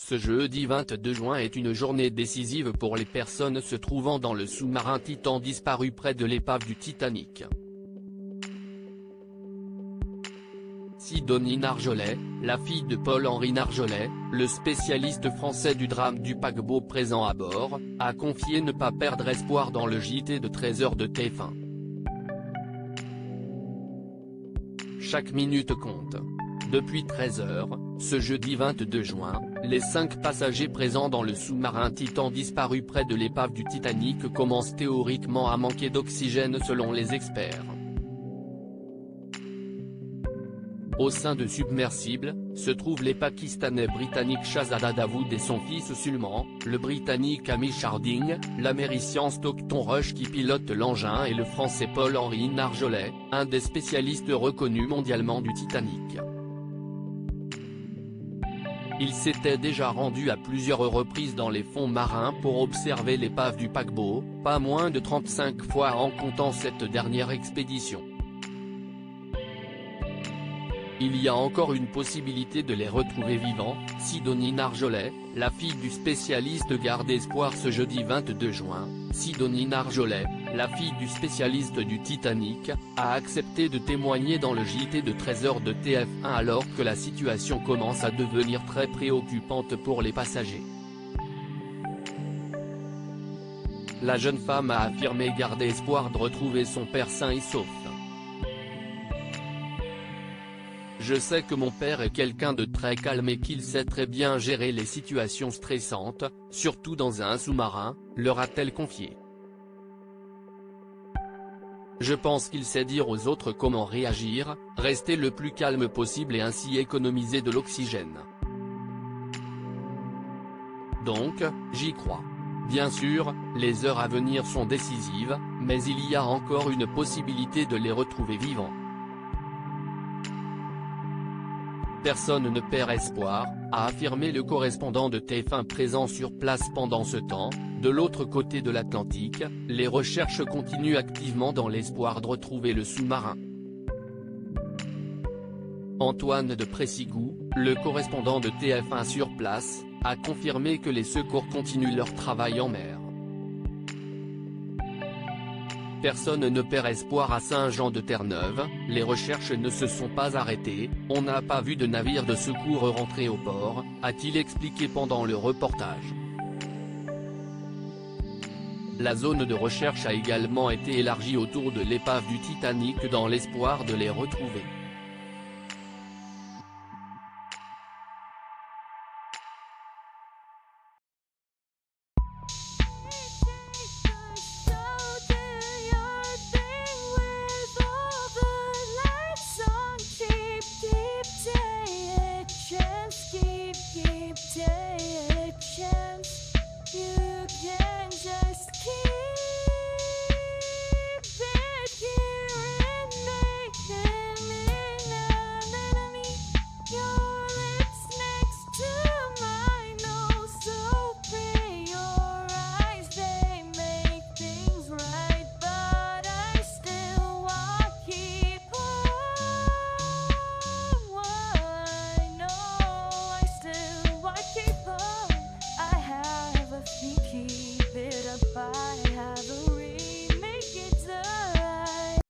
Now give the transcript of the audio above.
Ce jeudi 22 juin est une journée décisive pour les personnes se trouvant dans le sous-marin Titan disparu près de l'épave du Titanic. Sidonie Narjolet, la fille de Paul-Henri Narjolet, le spécialiste français du drame du paquebot présent à bord, a confié ne pas perdre espoir dans le JT de 13h de TF1. Chaque minute compte. Depuis 13h, ce jeudi 22 juin, les 5 passagers présents dans le sous-marin Titan disparu près de l'épave du Titanic commencent théoriquement à manquer d'oxygène selon les experts. Au sein de submersible, se trouvent les Pakistanais britanniques Shahzada Dawood et son fils Sulman, le Britannique Hamish Harding, l'Américien Stockton Rush qui pilote l'engin et le Français Paul-Henri Narjolet, un des spécialistes reconnus mondialement du Titanic. Il s'était déjà rendu à plusieurs reprises dans les fonds marins pour observer l'épave du paquebot, pas moins de 35 fois en comptant cette dernière expédition. Il y a encore une possibilité de les retrouver vivants. Sidonie Narjolet, la fille du spécialiste garde espoir ce jeudi 22 juin. Sidonie Narjolet, la fille du spécialiste du Titanic, a accepté de témoigner dans le JT de 13h de TF1 alors que la situation commence à devenir très préoccupante pour les passagers. La jeune femme a affirmé garder espoir de retrouver son père sain et sauf. Je sais que mon père est quelqu'un de très calme et qu'il sait très bien gérer les situations stressantes, surtout dans un sous-marin, leur a-t-elle confié. Je pense qu'il sait dire aux autres comment réagir, rester le plus calme possible et ainsi économiser de l'oxygène. Donc, j'y crois. Bien sûr, les heures à venir sont décisives, mais il y a encore une possibilité de les retrouver vivants. Personne ne perd espoir, a affirmé le correspondant de TF1 présent sur place pendant ce temps. De l'autre côté de l'Atlantique, les recherches continuent activement dans l'espoir de retrouver le sous-marin. Antoine de Précigou, le correspondant de TF1 sur place, a confirmé que les secours continuent leur travail en mer. Personne ne perd espoir à Saint-Jean-de-Terre-Neuve, les recherches ne se sont pas arrêtées, on n'a pas vu de navire de secours rentrer au port, a-t-il expliqué pendant le reportage. La zone de recherche a également été élargie autour de l'épave du Titanic dans l'espoir de les retrouver.